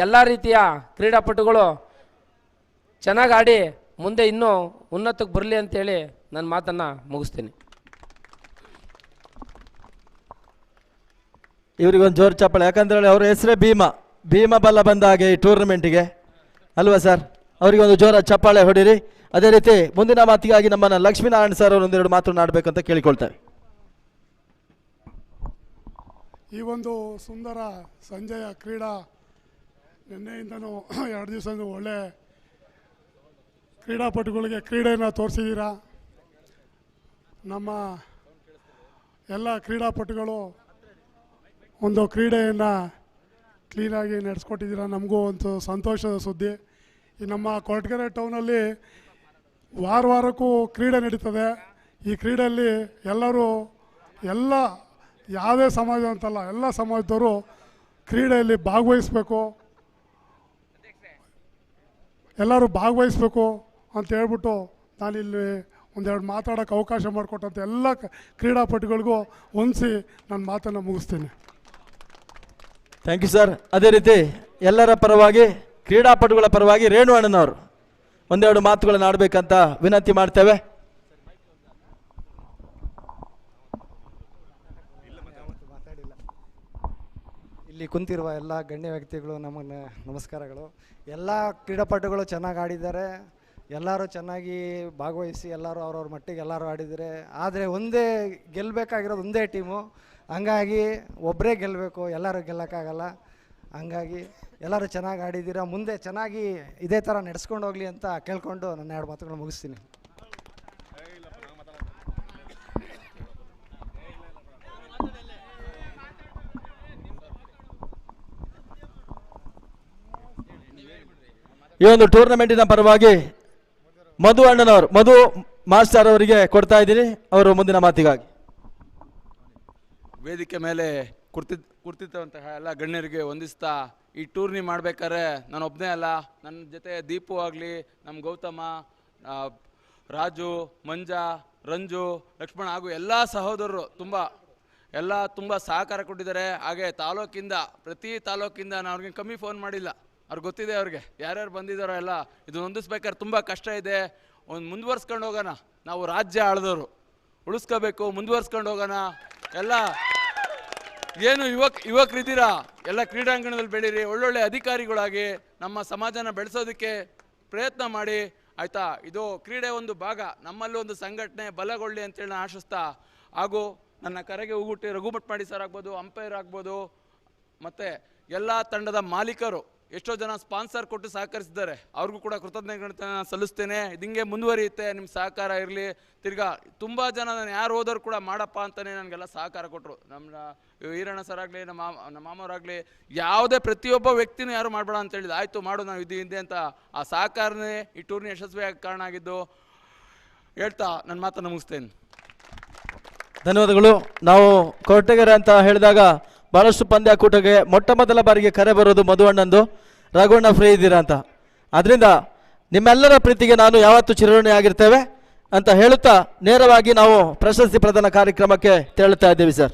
ಎಲ್ಲ ರೀತಿಯ ಕ್ರೀಡಾಪಟುಗಳು ಚೆನ್ನಾಗಿ ಆಡಿ ಮುಂದೆ ಇನ್ನೂ ಉನ್ನತಕ್ಕೆ ಬರಲಿ ಅಂತೇಳಿ ನನ್ನ ಮಾತನ್ನು ಮುಗಿಸ್ತೀನಿ. ಇವರಿಗೊಂದು ಜೋರು ಚಪ್ಪಾಳೆ. ಯಾಕಂದ್ರೆ ಅವ್ರ ಹೆಸರೇ ಭೀಮ ಬಲ ಬಂದ ಹಾಗೆ ಈ ಟೂರ್ನಮೆಂಟಿಗೆ ಅಲ್ವಾ ಸರ್? ಅವರಿಗೆ ಒಂದು ಜೋರ ಚಪ್ಪಾಳೆ ಹೊಡಿರಿ. ಅದೇ ರೀತಿ ಮುಂದಿನ ಮಾತಿಗಾಗಿ ನಮ್ಮನ್ನ ಲಕ್ಷ್ಮೀನಾರಾಯಣ ಸರ್ ಅವರು ಒಂದೆರಡು ಮಾತನಾಡಬೇಕು ಅಂತ ಕೇಳಿಕೊಳ್ತೇವೆ. ಈ ಒಂದು ಸುಂದರ ಸಂಜೆಯ ಕ್ರೀಡಾ ನಿನ್ನೆಯಿಂದನೂ 2 ದಿವಸದಿಂದ ಒಳ್ಳೆ ಕ್ರೀಡಾಪಟುಗಳಿಗೆ ಕ್ರೀಡೆಯನ್ನು ತೋರಿಸಿದ್ದೀರಾ. ನಮ್ಮ ಎಲ್ಲ ಕ್ರೀಡಾಪಟುಗಳು ಒಂದು ಕ್ರೀಡೆಯನ್ನು ಕ್ಲೀನಾಗಿ ನಡೆಸ್ಕೊಟ್ಟಿದ್ದೀರಾ. ನಮಗೂ ಒಂದು ಸಂತೋಷದ ಸುದ್ದಿ. ಈ ನಮ್ಮ ಕೊರಟಗೆರೆ ಟೌನಲ್ಲಿ ವಾರಕ್ಕೂ ಕ್ರೀಡೆ ನಡೀತದೆ. ಈ ಕ್ರೀಡೆಯಲ್ಲಿ ಎಲ್ಲರೂ ಯಾವುದೇ ಸಮಾಜ ಅಂತಲ್ಲ, ಎಲ್ಲ ಸಮಾಜದವರು ಕ್ರೀಡೆಯಲ್ಲಿ ಭಾಗವಹಿಸಬೇಕು, ಎಲ್ಲರೂ ಭಾಗವಹಿಸಬೇಕು ಅಂತ ಹೇಳ್ಬಿಟ್ಟು ನಾನಿಲ್ಲಿ ಒಂದೆರಡು ಮಾತಾಡೋಕ್ಕೆ ಅವಕಾಶ ಮಾಡಿಕೊಟ್ಟಂಥ ಎಲ್ಲ ಕ್ರೀಡಾಪಟುಗಳಿಗೂ ಹೊಂದಿಸಿ ನನ್ನ ಮಾತನ್ನು ಮುಗಿಸ್ತೀನಿ. Thank you sir. ಅದೇ ರೀತಿ ಎಲ್ಲರ ಪರವಾಗಿ ಕ್ರೀಡಾಪಟುಗಳ ಪರವಾಗಿ ರೇಣು ಅಣ್ಣನವರು ಒಂದೆರಡು ಮಾತುಗಳನ್ನು ಆಡಬೇಕಂತ ವಿನಂತಿ ಮಾಡ್ತೇವೆ. ಇಲ್ಲಿ ಕುಂತಿರುವ ಎಲ್ಲ ಗಣ್ಯ ವ್ಯಕ್ತಿಗಳು ನಮಗೆ ನಮಸ್ಕಾರಗಳು. ಎಲ್ಲ ಕ್ರೀಡಾಪಟುಗಳು ಚೆನ್ನಾಗಿ ಆಡಿದ್ದಾರೆ, ಎಲ್ಲರೂ ಚೆನ್ನಾಗಿ ಭಾಗವಹಿಸಿ ಎಲ್ಲರೂ ಅವ್ರವ್ರ ಮಟ್ಟಿಗೆ ಎಲ್ಲರೂ ಆಡಿದ್ದಾರೆ. ಆದರೆ ಒಂದೇ ಗೆಲ್ಲಬೇಕಾಗಿರೋದು ಒಂದೇ ಟೀಮು, ಹಂಗಾಗಿ ಒಬ್ಬರೇ ಗೆಲ್ಲಬೇಕು, ಎಲ್ಲರೂ ಗೆಲ್ಲಕ್ಕಾಗಲ್ಲ. ಹಂಗಾಗಿ ಎಲ್ಲರೂ ಚೆನ್ನಾಗಿ ಆಡಿದ್ದೀರಾ, ಮುಂದೆ ಚೆನ್ನಾಗಿ ಇದೇ ಥರ ನಡೆಸ್ಕೊಂಡು ಹೋಗಲಿ ಅಂತ ಕೇಳ್ಕೊಂಡು ನನ್ನ 2 ಮಾತುಗಳು ಮುಗಿಸ್ತೀನಿ. ಈ ಒಂದು ಟೂರ್ನಮೆಂಟಿನ ಪರವಾಗಿ ಮಧು ಅಣ್ಣನವರು, ಮಧು ಮಾಸ್ಟರ್ ಅವರಿಗೆ ಕೊಡ್ತಾ ಇದ್ದೀನಿ. ಅವರು ಮುಂದಿನ ಮಾತಿಗಾಗಿ ವೇದಿಕೆ ಮೇಲೆ ಕುರ್ತಿದ್ದಂತಹ ಎಲ್ಲ ಗಣ್ಯರಿಗೆ ವಂದಿಸ್ತಾ, ಈ ಟೂರ್ನಿ ಮಾಡ್ಬೇಕಾದ್ರೆ ನಾನು ಒಬ್ಬನೇ ಅಲ್ಲ, ನನ್ನ ಜೊತೆ ದೀಪು ಆಗಲಿ, ನಮ್ಮ ಗೌತಮ, ರಾಜು, ಮಂಜಾ, ರಂಜು, ಲಕ್ಷ್ಮಣ ಹಾಗೂ ಎಲ್ಲ ಸಹೋದರರು ತುಂಬ ಸಹಕಾರ ಕೊಟ್ಟಿದ್ದಾರೆ. ಹಾಗೆ ಪ್ರತಿ ತಾಲೂಕಿಂದ ನಾನು ಅವ್ರಿಗೆ ಕಮ್ಮಿ ಫೋನ್ ಮಾಡಿಲ್ಲ, ಅವ್ರಿಗೆ ಗೊತ್ತಿದೆ, ಅವ್ರಿಗೆ ಯಾರ್ಯಾರು ಬಂದಿದ್ದಾರೋ ಎಲ್ಲ. ಇದು ಹೊಂದಿಸ್ಬೇಕಾದ್ರೆ ತುಂಬ ಕಷ್ಟ ಇದೆ. ಒಂದು ಮುಂದುವರ್ಸ್ಕೊಂಡು ಹೋಗೋಣ, ನಾವು ರಾಜ್ಯ ಆಳಿದವರು ಉಳಿಸ್ಕೋಬೇಕು, ಮುಂದುವರ್ಸ್ಕೊಂಡು ಹೋಗೋಣ. ಎಲ್ಲ ಏನು ಯುವಕರಿದ್ದೀರಾ, ಎಲ್ಲ ಕ್ರೀಡಾಂಗಣದಲ್ಲಿ ಬೆಳೀರಿ, ಒಳ್ಳೊಳ್ಳೆ ಅಧಿಕಾರಿಗಳಾಗಿ ನಮ್ಮ ಸಮಾಜನ ಬೆಳೆಸೋದಕ್ಕೆ ಪ್ರಯತ್ನ ಮಾಡಿ, ಆಯಿತಾ. ಇದು ಕ್ರೀಡೆ ಒಂದು ಭಾಗ, ನಮ್ಮಲ್ಲಿ ಒಂದು ಸಂಘಟನೆ ಬಲಗೊಳ್ಳಿ ಅಂತೇಳಿ ನಾನು ಆಶಿಸ್ತಾ, ಹಾಗೂ ನನ್ನ ಕರೆಗೆ ಹೋಗುಟ್ಟಿ ರಘುಮಟ್ಮಾಡಿ ಸರ್ ಆಗ್ಬೋದು, ಅಂಪೈರ್ ಆಗ್ಬೋದು, ಮತ್ತು ಎಲ್ಲ ತಂಡದ ಮಾಲೀಕರು ಎಷ್ಟೋ ಜನ ಸ್ಪಾನ್ಸರ್ ಕೊಟ್ಟು ಸಹಕರಿಸಿದ್ದಾರೆ, ಅವ್ರಿಗೂ ಕೂಡ ಕೃತಜ್ಞತೆಗಳನ್ನ ಸಲ್ಲಿಸ್ತೇನೆ. ಹಿಂಗೆ ಮುಂದುವರಿಯುತ್ತೆ, ನಿಮ್ಮ ಸಹಕಾರ ಇರಲಿ. ತಿರ್ಗಾ ತುಂಬ ಜನ ನಾನು ಯಾರು ಹೋದವ್ರು ಕೂಡ ಮಾಡಪ್ಪ ಅಂತಲೇ ನನಗೆಲ್ಲ ಸಹಕಾರ ಕೊಟ್ಟರು. ನಮ್ಮ ವೀರಣ್ಣ ಸರ್ ಆಗಲಿ, ನಮ್ಮ ಮಾಮವರಾಗಲಿ, ಯಾವುದೇ ಪ್ರತಿಯೊಬ್ಬ ವ್ಯಕ್ತಿನೂ ಯಾರು ಮಾಡಬೇಡ ಅಂತ ಹೇಳಿದ್ದು, ಆಯಿತು ಮಾಡು ನಾವು ಹಿಂದೆ ಅಂತ ಆ ಸಹಕಾರನೇ ಈ ಟೂರ್ನಿ ಯಶಸ್ವಿಯಾಗಿ ಕಾರಣ ಆಗಿದ್ದು ಹೇಳ್ತಾ ನನ್ನ ಮಾತನ್ನು ಮುಗಿಸ್ತೇನೆ. ಧನ್ಯವಾದಗಳು. ನಾವು ಕೊರಟಗೆರೆ ಅಂತ ಹೇಳಿದಾಗ ಬಹಳಷ್ಟು ಪಂದ್ಯಾಕೂಟಕ್ಕೆ ಮೊಟ್ಟ ಮೊದಲ ಬಾರಿಗೆ ಕರೆ ಬರೋದು ಮಧು ಅಣ್ಣಂದು, ರಘುವಣ್ಣ ಫ್ರೀ ಇದ್ದೀರಾ ಅಂತ. ಅದರಿಂದ ನಿಮ್ಮೆಲ್ಲರ ಪ್ರೀತಿಗೆ ನಾನು ಯಾವತ್ತೂ ಚಿರಋಣಿ ಆಗಿರ್ತೇವೆ ಅಂತ ಹೇಳುತ್ತಾ ನೇರವಾಗಿ ನಾವು ಪ್ರಶಸ್ತಿ ಪ್ರದಾನ ಕಾರ್ಯಕ್ರಮಕ್ಕೆ ತೆರಳುತ್ತಾ ಇದ್ದೀವಿ ಸರ್.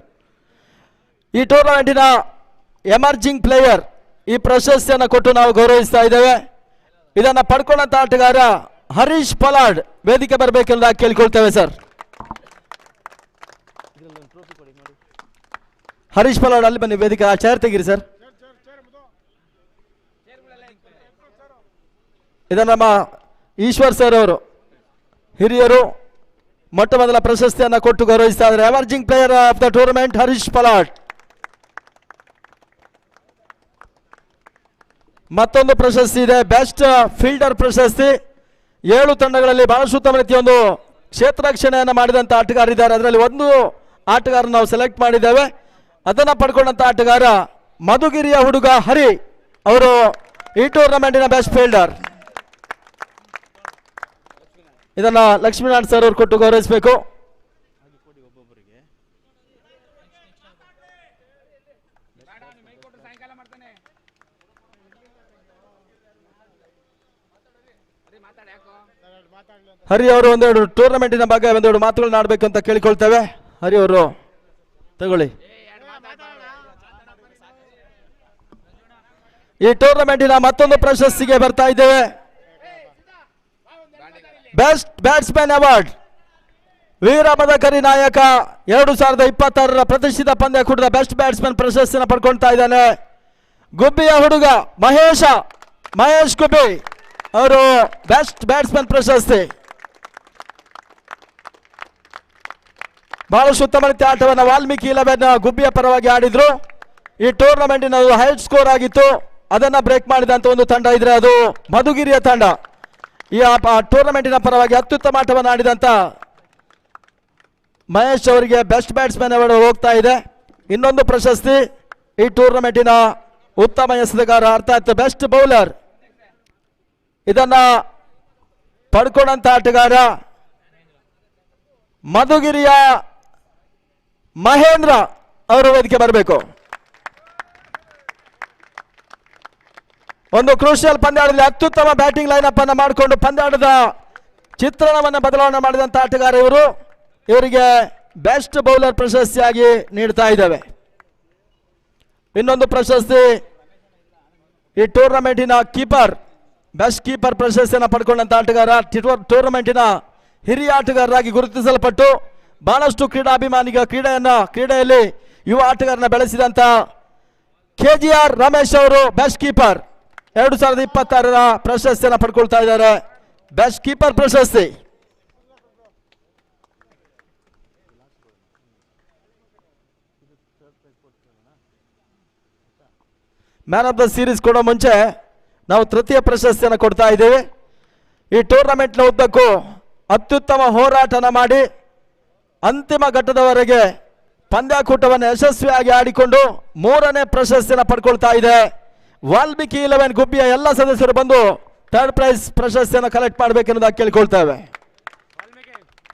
ಈ ಟೂರ್ನಮೆಂಟಿನ ಎಮರ್ಜಿಂಗ್ ಪ್ಲೇಯರ್ ಈ ಪ್ರಶಸ್ತಿಯನ್ನು ಕೊಟ್ಟು ನಾವು ಗೌರವಿಸ್ತಾ ಇದ್ದೇವೆ. ಇದನ್ನು ಪಡ್ಕೊಂಡಂತ ಆಟಗಾರ ಹರೀಶ್ ಪಲಾಡ್ ವೇದಿಕೆ ಬರಬೇಕೆಂದು ಕೇಳ್ಕೊಳ್ತೇವೆ ಸರ್. ಹರೀಶ್ ಪಲಾಡ್ ಅಲ್ಲಿ ಬನ್ನಿ, ವೇದಿಕೆ ಆ ಚೇರ್ ತೆಗೀರಿ ಸರ್. ಇದನ್ನು ನಮ್ಮ ಈಶ್ವರ್ ಸರ್ ಅವರು ಹಿರಿಯರು ಮೊಟ್ಟ ಮೊದಲ ಪ್ರಶಸ್ತಿಯನ್ನು ಕೊಟ್ಟು ಗೌರವಿಸ್ತಾ ಇದ್ದಾರೆ. Emerging player of the tournament Harish Palad. ಮತ್ತೊಂದು ಪ್ರಶಸ್ತಿ ಇದೆ, ಬೆಸ್ಟ್ ಫೀಲ್ಡರ್ ಪ್ರಶಸ್ತಿ. 7 ತಂಡಗಳಲ್ಲಿ ಬಹಳಷ್ಟು ಉತ್ತಮ ರೀತಿಯ ಒಂದು ಕ್ಷೇತ್ರ ರಕ್ಷಣೆಯನ್ನು ಮಾಡಿದಂಥ ಆಟಗಾರಿದ್ದಾರೆ. ಅದರಲ್ಲಿ ಒಂದು ಆಟಗಾರ ನಾವು ಸೆಲೆಕ್ಟ್ ಮಾಡಿದ್ದೇವೆ. ಅದನ್ನು ಪಡ್ಕೊಂಡಂತ ಆಟಗಾರ ಮಧುಗಿರಿಯ ಹುಡುಗ ಹರಿ, ಅವರು ಈ ಟೂರ್ನಮೆಂಟಿನ ಬೆಸ್ಟ್ ಫೀಲ್ಡರ್. ಇದನ್ನ ಲಕ್ಷ್ಮೀನಾರಾಯಣ ಸರ್ ಅವರು ಕೊಟ್ಟು ಗೌರವಿಸಬೇಕು. ಹರಿ ಅವರು ಒಂದೆರಡು ಟೂರ್ನಮೆಂಟಿನ ಬಗ್ಗೆ ಒಂದೆರಡು ಮಾತುಗಳನ್ನ ಆಡಬೇಕು ಅಂತ ಕೇಳಿಕೊಳ್ತೇವೆ. ಹರಿ ಅವರು ತಗೊಳ್ಳಿ. ಈ ಟೂರ್ನಮೆಂಟಿನ ಮತ್ತೊಂದು ಪ್ರಶಸ್ತಿಗೆ ಬರ್ತಾ ಇದ್ದೇವೆ. ಬೆಸ್ಟ್ ಬ್ಯಾಟ್ಸ್ಮನ್ ಅವಾರ್ಡ್ ವೀರ ಮದಕರಿ ನಾಯಕ 2026 ಪ್ರತಿಷ್ಠಿತ ಪಂದ್ಯಾಕೂಟದ ಬೆಸ್ಟ್ ಬ್ಯಾಟ್ಸ್ಮನ್ ಪ್ರಶಸ್ತಿಯನ್ನು ಪಡ್ಕೊಳ್ತಾ ಇದ್ದಾನೆ ಗುಬ್ಬಿಯ ಹುಡುಗ ಮಹೇಶ್ ಗುಬ್ಬಿ. ಅವರು ಬೆಸ್ಟ್ ಬ್ಯಾಟ್ಸ್ಮನ್ ಪ್ರಶಸ್ತಿ. ಬಹಳಷ್ಟು ಉತ್ತಮ ರೀತಿಯ ಆಟವನ್ನು ವಾಲ್ಮೀಕಿ 11 ಗುಬ್ಬಿಯ ಪರವಾಗಿ ಆಡಿದ್ರು. ಈ ಟೂರ್ನಮೆಂಟಿನ ಹೈಟ್ ಸ್ಕೋರ್ ಆಗಿತ್ತು, ಅದನ್ನ ಬ್ರೇಕ್ ಮಾಡಿದಂತ ಒಂದು ತಂಡ ಇದ್ರೆ ಅದು ಮಧುಗಿರಿಯ ತಂಡ. ಈ ಟೂರ್ನಮೆಂಟಿನ ಪರವಾಗಿ ಅತ್ಯುತ್ತಮ ಆಟವನ್ನು ಆಡಿದಂತ ಮಹೇಶ್ ಅವರಿಗೆ ಬೆಸ್ಟ್ ಬ್ಯಾಟ್ಸ್ಮನ್ ಅವಾರ್ಡ್ ಹೋಗ್ತಾ ಇದೆ. ಇನ್ನೊಂದು ಪ್ರಶಸ್ತಿ ಈ ಟೂರ್ನಮೆಂಟಿನ ಉತ್ತಮ ಎಸೆತಗಾರ ಅರ್ಥಾತ್ ಬೆಸ್ಟ್ ಬೌಲರ್, ಇದನ್ನ ಪಡ್ಕೊಂಡಂತ ಆಟಗಾರ ಮಧುಗಿರಿಯ ಮಹೇಂದ್ರ ಅವರು ವೇದಿಕೆ ಬರಬೇಕು. ಒಂದು ಕ್ರೂಷಿಯಲ್ ಪಂದ್ಯಾಟದಲ್ಲಿ ಅತ್ಯುತ್ತಮ ಬ್ಯಾಟಿಂಗ್ ಲೈನಪ್ ಅನ್ನು ಮಾಡಿಕೊಂಡು ಪಂದ್ಯಾಟದ ಚಿತ್ರಣವನ್ನು ಬದಲಾವಣೆ ಮಾಡಿದಂತ ಆಟಗಾರ ಇವರು. ಇವರಿಗೆ ಬೆಸ್ಟ್ ಬೌಲರ್ ಪ್ರಶಸ್ತಿಯಾಗಿ ನೀಡ್ತಾ ಇದ್ದೇವೆ. ಇನ್ನೊಂದು ಪ್ರಶಸ್ತಿ ಈ ಟೂರ್ನಮೆಂಟಿನ ಕೀಪರ್, ಬೆಸ್ಟ್ ಕೀಪರ್ ಪ್ರಶಸ್ತಿಯನ್ನು ಪಡ್ಕೊಂಡಂತ ಆಟಗಾರ, ಟೂರ್ನಮೆಂಟಿನ ಹಿರಿಯ ಆಟಗಾರರಾಗಿ ಗುರುತಿಸಲ್ಪಟ್ಟು ಬಹಳಷ್ಟು ಕ್ರೀಡೆಯಲ್ಲಿ ಯುವ ಆಟಗಾರನ ಬೆಳೆಸಿದಂತ KGR ರಮೇಶ್ ಅವರು ಬೆಸ್ಟ್ ಕೀಪರ್ 2026ರ ಪ್ರಶಸ್ತಿಯನ್ನು ಪಡ್ಕೊಳ್ತಾ ಇದ್ದಾರೆ. ಬೆಸ್ಟ್ ಕೀಪರ್ ಪ್ರಶಸ್ತಿ. ಮ್ಯಾನ್ ಆಫ್ ದ ಸೀರೀಸ್ ಕೊಡೋ ಮುಂಚೆ ನಾವು ತೃತೀಯ ಪ್ರಶಸ್ತಿಯನ್ನು ಕೊಡ್ತಾ ಇದ್ದೇವೆ. ಈ ಟೂರ್ನಮೆಂಟ್ನ ಉದ್ದಕ್ಕೂ ಅತ್ಯುತ್ತಮ ಹೋರಾಟನ ಮಾಡಿ ಅಂತಿಮ ಘಟ್ಟದವರೆಗೆ ಪಂದ್ಯಾಕೂಟವನ್ನು ಯಶಸ್ವಿಯಾಗಿ ಆಡಿಕೊಂಡು 3ನೇ ಪ್ರಶಸ್ತಿಯನ್ನು ಪಡ್ಕೊಳ್ತಾ ಇದೆ. ವಾಲ್ಮೀಕಿ 11 ಗುಬ್ಬಿಯ ಎಲ್ಲ ಸದಸ್ಯರು ಬಂದು ಥರ್ಡ್ ಪ್ರೈಸ್ ಪ್ರಶಸ್ತಿಯನ್ನು ಕಲೆಕ್ಟ್ ಮಾಡಬೇಕೆನ್ನುವುದಾಗಿ ಕೇಳಿಕೊಳ್ತೇವೆ.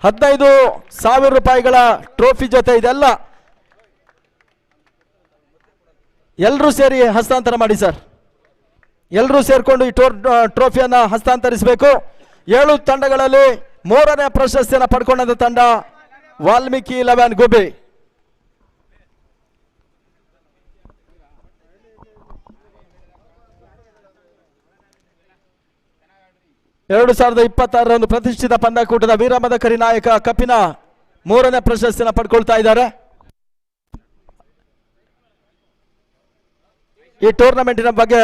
15,000 ರೂಪಾಯಿಗಳ ಟ್ರೋಫಿ ಜೊತೆ ಇದೆಲ್ಲ ಎಲ್ಲರೂ ಸೇರಿ ಹಸ್ತಾಂತರ ಮಾಡಿ ಸರ್. ಎಲ್ಲರೂ ಸೇರ್ಕೊಂಡು ಈ ಟ್ರೋಫಿಯನ್ನು ಹಸ್ತಾಂತರಿಸಬೇಕು. 7 ತಂಡಗಳಲ್ಲಿ 3ನೇ ಪ್ರಶಸ್ತಿಯನ್ನು ಪಡ್ಕೊಂಡಂತ ತಂಡ ವಾಲ್ಮೀಕಿ 11 ಗುಬ್ಬಿ. ಎರಡು 2026ರ ಒಂದು ಪ್ರತಿಷ್ಠಿತ ಪಂದ್ಯಾಕೂಟದ ವೀರಮದಕರಿ ನಾಯಕ ಕಪಿನ 3ನೇ ಪ್ರಶಸ್ತಿಯನ್ನು ಪಡ್ಕೊಳ್ತಾ ಇದ್ದಾರೆ. ಈ ಟೂರ್ನಮೆಂಟಿನ ಬಗ್ಗೆ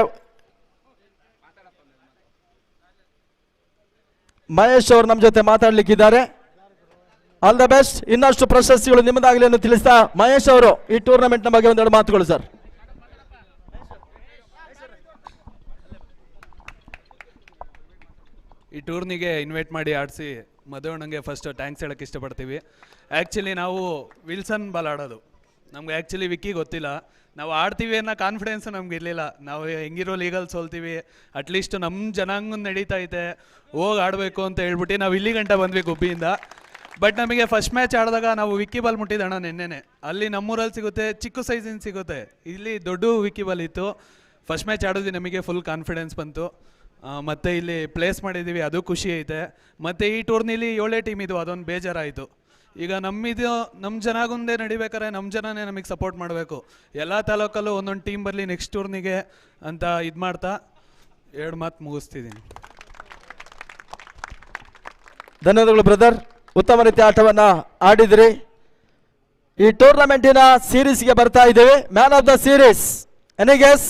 ಮಹೇಶ್ ಅವರು ನಮ್ಮ ಜೊತೆ ಮಾತಾಡ್ಲಿಕ್ಕಿದ್ದಾರೆ. All the best. ಇನ್ನಷ್ಟು ಪ್ರಶಸ್ತಿಗಳು ನಿಮ್ಮದಾಗಲಿ ಎಂದು ತಿಳಿಸ್ತಾ ಮಹೇಶ್ ಅವರು ಈ ಟೂರ್ನಮೆಂಟ್ನ ಬಗ್ಗೆ ಒಂದೆರಡು ಮಾತುಗಳು ಸರ್. ಈ ಟೂರ್ನಿಗೆ ಇನ್ವೈಟ್ ಮಾಡಿ ಆಡಿಸಿ ಮಧುವಣ್ಣಂಗೆ ಫಸ್ಟ್ ಥ್ಯಾಂಕ್ಸ್ ಹೇಳೋಕ್ಕೆ ಇಷ್ಟಪಡ್ತೀವಿ. ಆ್ಯಕ್ಚುಲಿ ನಾವು ವಿಲ್ಸನ್ ಬಾಲ್ ಆಡೋದು, ನಮ್ಗೆ ಆ್ಯಕ್ಚುಲಿ ವಿಕ್ಕಿ ಗೊತ್ತಿಲ್ಲ. ನಾವು ಆಡ್ತೀವಿ ಅನ್ನೋ ಕಾನ್ಫಿಡೆನ್ಸು ನಮ್ಗೆ ಇರಲಿಲ್ಲ. ನಾವು ಹೆಂಗಿರೋ ಲೀಗಲ್ಲಿ ಸೋಲ್ತೀವಿ, ಅಟ್ಲೀಸ್ಟ್ ನಮ್ಮ ಜನಾಂಗ ನಡೀತಾ ಐತೆ, ಹೋಗಿ ಆಡಬೇಕು ಅಂತ ಹೇಳ್ಬಿಟ್ಟು ನಾವು ಇಲ್ಲಿ ಗಂಟ ಬಂದ್ವಿ ಗುಬ್ಬಿಯಿಂದ. ಬಟ್ ನಮಗೆ ಫಸ್ಟ್ ಮ್ಯಾಚ್ ಆಡಿದಾಗ ನಾವು ವಿಕ್ಕಿ ಬಾಲ್ ಮುಟ್ಟಿದ್ದಣ್ಣ ನೆನ್ನೆನೆ. ಅಲ್ಲಿ ನಮ್ಮೂರಲ್ಲಿ ಸಿಗುತ್ತೆ, ಚಿಕ್ಕ ಸೈಜಿನ ಸಿಗುತ್ತೆ, ಇಲ್ಲಿ ದೊಡ್ಡ ವಿಕ್ಕಿ ಬಾಲ್ ಇತ್ತು. ಫಸ್ಟ್ ಮ್ಯಾಚ್ ಆಡೋದು ನಮಗೆ ಫುಲ್ ಕಾನ್ಫಿಡೆನ್ಸ್ ಬಂತು. ಮತ್ತು ಇಲ್ಲಿ ಪ್ಲೇಸ್ ಮಾಡಿದ್ದೀವಿ, ಅದು ಖುಷಿ ಐತೆ. ಮತ್ತು ಈ ಟೂರ್ನಿಲಿ 7 ಟೀಮ್ ಇದು, ಅದೊಂದು ಬೇಜಾರಾಯಿತು. ಈಗ ನಮ್ಮ ಜನಾಗುಂದೇ ನಡಿಬೇಕಾದ್ರೆ ನಮ್ಮ ಜನನೇ ನಮಗೆ ಸಪೋರ್ಟ್ ಮಾಡಬೇಕು. ಎಲ್ಲ ತಾಲೂಕಲ್ಲೂ ಒಂದೊಂದು ಟೀಮ್ ಬರಲಿ ನೆಕ್ಸ್ಟ್ ಟೂರ್ನಿಗೆ ಅಂತ ಇದು ಮಾಡ್ತಾ 2 ಮಾತು ಮುಗಿಸ್ತಿದ್ದೀನಿ. ಧನ್ಯವಾದಗಳು ಬ್ರದರ್, ಉತ್ತಮ ರೀತಿಯ ಆಟವನ್ನು ಆಡಿದ್ರಿ. ಈ ಟೂರ್ನಮೆಂಟಿನ ಸೀರೀಸ್ಗೆ ಬರ್ತಾ ಇದ್ದೇವೆ. Man of the series any guess?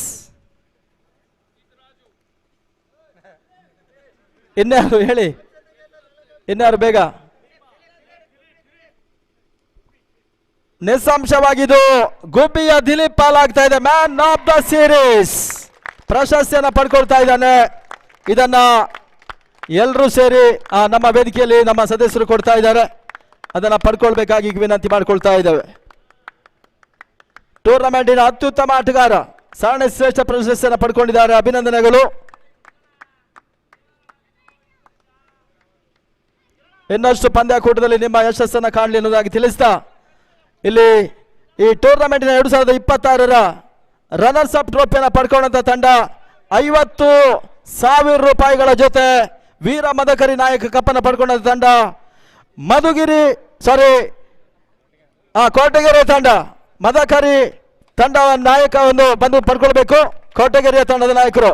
ಇನ್ಯಾರು ಹೇಳಿ, ಇನ್ಯಾರು ಬೇಗ? ನಿಸ್ಸಂಶವಾಗಿದು ಗುಬ್ಬಿಯ ದಿಲೀಪ್ ಪಾಲಾಗ್ತಾ ಇದೆ. ಮ್ಯಾನ್ ಆಫ್ ದ ಸೀರೀಸ್ ಪ್ರಶಸ್ತಿಯನ್ನು ಪಡ್ಕೊಳ್ತಾ ಇದ್ದಾನೆ. ಇದನ್ನ ಎಲ್ಲರೂ ಸೇರಿ ನಮ್ಮ ವೇದಿಕೆಯಲ್ಲಿ ನಮ್ಮ ಸದಸ್ಯರು ಕೊಡ್ತಾ ಇದ್ದಾರೆ. ಅದನ್ನ ಪಡ್ಕೊಳ್ಬೇಕಾಗಿ ವಿನಂತಿ ಮಾಡ್ಕೊಳ್ತಾ ಇದ್ದೇವೆ. ಟೂರ್ನಮೆಂಟಿನ ಅತ್ಯುತ್ತಮ ಆಟಗಾರ ಸರಣಿ ಶ್ರೇಷ್ಠ ಪ್ರಶಸ್ತಿಯನ್ನು ಪಡ್ಕೊಂಡಿದ್ದಾರೆ. ಅಭಿನಂದನೆಗಳು. ಇನ್ನಷ್ಟು ಪಂದ್ಯಾಕೂಟದಲ್ಲಿ ನಿಮ್ಮ ಯಶಸ್ಸನ್ನು ಕಾಣಲಿ ಅನ್ನೋದಾಗಿ ತಿಳಿಸ್ತಾ ಇಲ್ಲಿ ಈ ಟೂರ್ನಮೆಂಟಿನ 2026ರ ರನ್ನರ್ಸ್ ಅಪ್ ಟ್ರೋಫಿಯನ್ನು ಪಡ್ಕೊಂಡಂತ ತಂಡ 50,000 ರೂಪಾಯಿಗಳ ಜೊತೆ ವೀರ ಮದಕರಿ ನಾಯಕ ಕಪ್ಪನ್ನು ಪಡ್ಕೊಂಡಂತ ತಂಡ ಕೋಟಗೆರೆ ತಂಡ. ಮದಕರಿ ತಂಡ ನಾಯಕ ಒಂದು ಬಂದು ಪಡ್ಕೊಳ್ಬೇಕು. ಕೋಟಗೆರೆಯ ತಂಡದ ನಾಯಕರು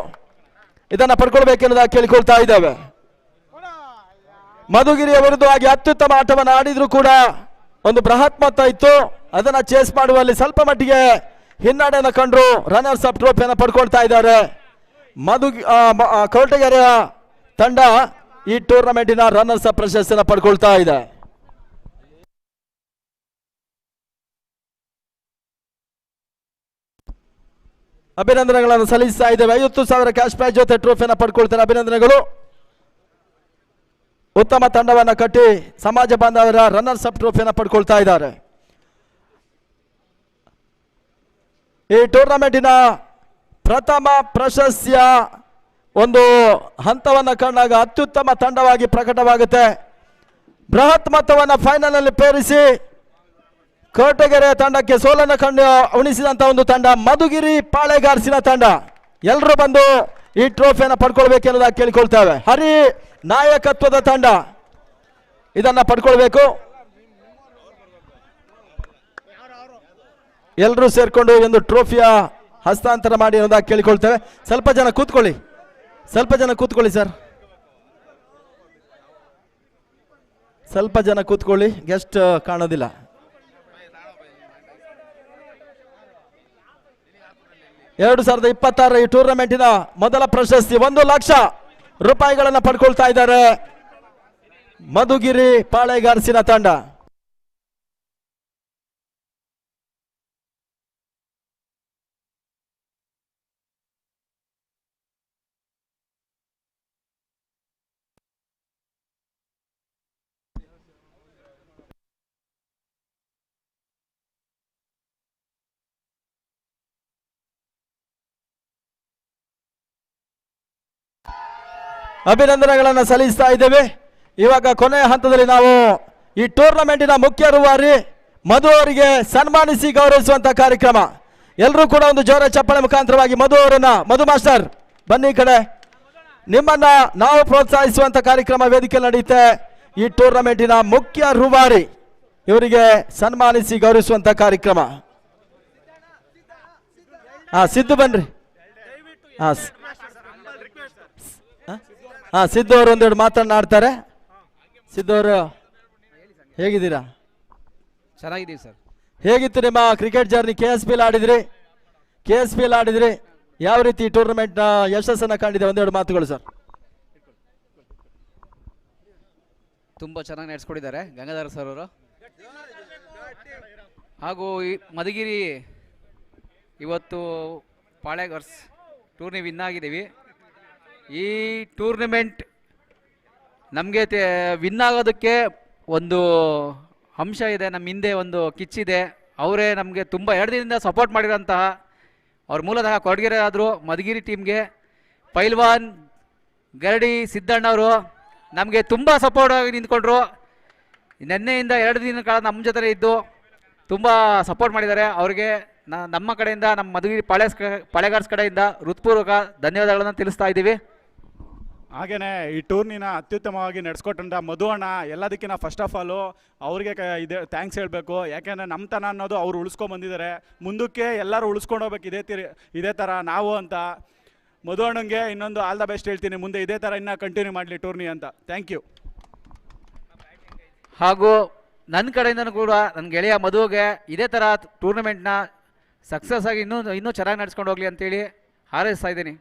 ಇದನ್ನ ಪಡ್ಕೊಳ್ಬೇಕೆನ್ನುವುದಾಗಿ ಕೇಳಿಕೊಳ್ತಾ ಇದ್ದೇವೆ. ಮಧುಗಿರಿಯ ವಿರುದ್ಧವಾಗಿ ಅತ್ಯುತ್ತಮ ಆಟವನ್ನು ಆಡಿದ್ರು ಕೂಡ ಒಂದು ಬೃಹತ್ ಮೊತ್ತ ಇತ್ತು, ಅದನ್ನ ಚೇಸ್ ಮಾಡುವಲ್ಲಿ ಸ್ವಲ್ಪ ಮಟ್ಟಿಗೆ ಹಿನ್ನಡೆಯನ್ನು ಕಂಡ್ರು. ರನ್ನರ್ಸ್ ಅಪ್ ಟ್ರೋಫಿಯನ್ನು ಪಡ್ಕೊಳ್ತಾ ಇದ್ದಾರೆ. ಕೋಟಗೆರೆಯ ತಂಡ ಈ ಟೂರ್ನಮೆಂಟಿನ ರನ್ನರ್ಸ್ ಅಪ್ ಪ್ರಶಸ್ತಿಯನ್ನು ಪಡ್ಕೊಳ್ತಾ ಇದೆ. ಅಭಿನಂದನೆಗಳನ್ನು ಸಲ್ಲಿಸ್ತಾ ಇದ್ದೇವೆ. 50,000 ಕ್ಯಾಶ್ ಪ್ರೈಸ್ ಜೊತೆ ಟ್ರೋಫಿಯನ್ನು ಪಡ್ಕೊಳ್ತಾರೆ. ಅಭಿನಂದನೆಗಳು. ಉತ್ತಮ ತಂಡವನ್ನು ಕಟ್ಟಿ ಸಮಾಜ ಬಾಂಧವರ ರನ್ನರ್ಸ್ ಅಪ್ ಟ್ರೋಫಿಯನ್ನು ಪಡ್ಕೊಳ್ತಾ ಇದ್ದಾರೆ. ಈ ಟೂರ್ನಮೆಂಟಿನ ಪ್ರಥಮ ಪ್ರಶಸ್ತಿಯ ಒಂದು ಹಂತವನ್ನು ಕಂಡಾಗ ಅತ್ಯುತ್ತಮ ತಂಡವಾಗಿ ಪ್ರಕಟವಾಗುತ್ತೆ. ಬೃಹತ್ ಮೊತ್ತವನ್ನು ಫೈನಲ್ ನಲ್ಲಿ ಪೇರಿಸಿ ಕೋಟಗೆರೆ ತಂಡಕ್ಕೆ ಸೋಲನ್ನು ಕಂಡು ಉಣಿಸಿದಂತ ಒಂದು ತಂಡ ಮಧುಗಿರಿ ಪಾಳೆಗಾರ್ಸಿನ ತಂಡ. ಎಲ್ಲರೂ ಬಂದು ಈ ಟ್ರೋಫಿಯನ್ನು ಪಡ್ಕೊಳ್ಬೇಕೆನ್ನೋದಾಗಿ ಕೇಳಿಕೊಳ್ತೇವೆ. ಹರಿ ನಾಯಕತ್ವದ ತಂಡ ಇದನ್ನ ಪಡ್ಕೊಳ್ಬೇಕು. ಎಲ್ಲರೂ ಸೇರ್ಕೊಂಡು ಒಂದು ಟ್ರೋಫಿಯ ಹಸ್ತಾಂತರ ಮಾಡಿ ಅನ್ನೋದಾಗಿ ಕೇಳಿಕೊಳ್ತೇವೆ. ಸ್ವಲ್ಪ ಜನ ಕೂತ್ಕೊಳ್ಳಿ ಸರ್, ಸ್ವಲ್ಪ ಜನ ಕೂತ್ಕೊಳ್ಳಿ, ಗೆಸ್ಟ್ ಕಾಣೋದಿಲ್ಲ. ಎರಡು 2026 ಈ ಟೂರ್ನಮೆಂಟಿನ ಮೊದಲ ಪ್ರಶಸ್ತಿ 1 ಲಕ್ಷ ರೂಪಾಯಿಗಳನ್ನು ಪಡ್ಕೊಳ್ತಾ ಇದ್ದಾರೆ ಮಧುಗಿರಿ ಪಾಳೆಗಾರ್ಸಿನ ತಂಡ. ಅಭಿನಂದನೆಗಳನ್ನು ಸಲ್ಲಿಸ್ತಾ ಇದ್ದೇವೆ. ಇವಾಗ ಕೊನೆಯ ಹಂತದಲ್ಲಿ ನಾವು ಈ ಟೂರ್ನಮೆಂಟಿನ ಮುಖ್ಯ ರೂವಾರಿ ಮಧು ಅವರಿಗೆ ಸನ್ಮಾನಿಸಿ ಗೌರವಿಸುವಂತ ಕಾರ್ಯಕ್ರಮ. ಎಲ್ಲರೂ ಕೂಡ ಒಂದು ಜೋರ ಚಪ್ಪಳೆ ಮುಖಾಂತರವಾಗಿ ಮಧು ಅವರನ್ನ, ಮಧು ಮಾಸ್ಟರ್ ಬನ್ನಿ ಕಡೆ, ನಿಮ್ಮನ್ನ ನಾವು ಪ್ರೋತ್ಸಾಹಿಸುವಂತ ಕಾರ್ಯಕ್ರಮ ವೇದಿಕೆ ನಡೆಯುತ್ತೆ. ಈ ಟೂರ್ನಮೆಂಟಿನ ಮುಖ್ಯ ರೂವಾರಿ ಇವರಿಗೆ ಸನ್ಮಾನಿಸಿ ಗೌರವಿಸುವಂತ ಕಾರ್ಯಕ್ರಮ. ಸಿದ್ದು ಬನ್ರಿ. ಸಿದ್ದು ಅವರು ಒಂದೆರಡು ಮಾತನಾಡ್ತಾರೆ. ಸಿದ್ದು ಅವರು ಹೇಗಿದ್ದೀರಾ? ಚೆನ್ನಾಗಿದ್ದೀವಿ ಸರ್. ಹೇಗಿತ್ತು ನಿಮ್ಮ ಕ್ರಿಕೆಟ್ ಜರ್ನಿ? KSP ಆಡಿದ್ರಿ, ಯಾವ ರೀತಿ ಟೂರ್ನಮೆಂಟ್ ನ ಯಶಸ್ಸನ್ನ ಕಂಡಿದೆ? ಒಂದೆರಡು ಮಾತುಗಳು ಸರ್. ತುಂಬ ಚೆನ್ನಾಗಿ ನಡೆಸ್ಕೊಟ್ಟಿದ್ದಾರೆ ಗಂಗಾಧರ ಸರ್ ಅವರು. ಹಾಗೂ ಈ ಮಧುಗಿರಿ ಇವತ್ತು ಪಾಳೆಗಾರ್ಸ್ ಟೂರ್ನಿ ವಿನ್ ಆಗಿದ್ದೀವಿ. ಈ ಟೂರ್ನಮೆಂಟ್ ನಮಗೆ ವಿನ್ ಆಗೋದಕ್ಕೆ ಒಂದು ಅಂಶ ಇದೆ, ನಮ್ಮ ಹಿಂದೆ ಒಂದು ಕಿಚ್ಚಿದೆ. ಅವರೇ ನಮಗೆ ತುಂಬ 2 ದಿನದಿಂದ ಸಪೋರ್ಟ್ ಮಾಡಿರೋಂತಹ, ಅವ್ರ ಮೂಲತಃ ಕೊಡಗೆರೆ ಆದರು. ಮಧುಗಿರಿ ಟೀಮ್ಗೆ ಪೈಲ್ವಾನ್ ಗರಡಿ ಸಿದ್ದಣ್ಣವರು ನಮಗೆ ತುಂಬ ಸಪೋರ್ಟ್ ಆಗಿ ನಿಂತ್ಕೊಂಡ್ರು. ನಿನ್ನೆಯಿಂದ 2 ದಿನ ಕಾಲ ನಮ್ಮ ಜೊತೆ ಇದ್ದು ತುಂಬ ಸಪೋರ್ಟ್ ಮಾಡಿದ್ದಾರೆ. ಅವ್ರಿಗೆ ನಮ್ಮ ಕಡೆಯಿಂದ, ನಮ್ಮ ಮಧುಗಿರಿ ಪಾಳೆಗಾರ್ಸ್ ಕಡೆಯಿಂದ ಹೃತ್ಪೂರ್ವಕ ಧನ್ಯವಾದಗಳನ್ನು ತಿಳಿಸ್ತಾ ಇದ್ದೀವಿ. ಹಾಗೆಯೇ ಈ ಟೂರ್ನಿನ ಅತ್ಯುತ್ತಮವಾಗಿ ನಡೆಸ್ಕೊಟ್ಟಂಥ ಮಧು ಅಣ್ಣ ಎಲ್ಲದಕ್ಕಿಂತ ಫಸ್ಟ್ ಆಫ್ ಆಲು ಅವ್ರಿಗೆ ಇದೆ ಥ್ಯಾಂಕ್ಸ್ ಹೇಳಬೇಕು. ಯಾಕೆಂದರೆ ನಮ್ಮತನ ಅನ್ನೋದು ಅವ್ರು ಉಳಿಸ್ಕೊಂಡ್ಬಂದಿದ್ದಾರೆ. ಮುಂದಕ್ಕೆ ಎಲ್ಲರೂ ಉಳಿಸ್ಕೊಂಡು ಹೋಗ್ಬೇಕು ಇದೇ ಥರ ನಾವು ಅಂತ. ಮಧು ಅಣ್ಣಂಗೆ ಇನ್ನೊಂದು ಆಲ್ ದ ಬೆಸ್ಟ್ ಹೇಳ್ತೀನಿ. ಮುಂದೆ ಇದೇ ಥರ ಇನ್ನೂ ಕಂಟಿನ್ಯೂ ಮಾಡಲಿ ಟೂರ್ನಿ ಅಂತ. Thank you. ಹಾಗೂ ನನ್ನ ಕಡೆಯಿಂದನೂ ಕೂಡ ನನ್ನ ಗೆಳೆಯ ಮಧುಗೆ ಇದೇ ಥರ ಟೂರ್ನಮೆಂಟ್ನ ಸಕ್ಸಸ್ ಆಗಿ ಇನ್ನೂ ಚೆನ್ನಾಗಿ ನಡೆಸ್ಕೊಂಡು ಹೋಗಲಿ ಅಂತೇಳಿ ಹಾರೈಸ್ತಾ ಇದ್ದೀನಿ.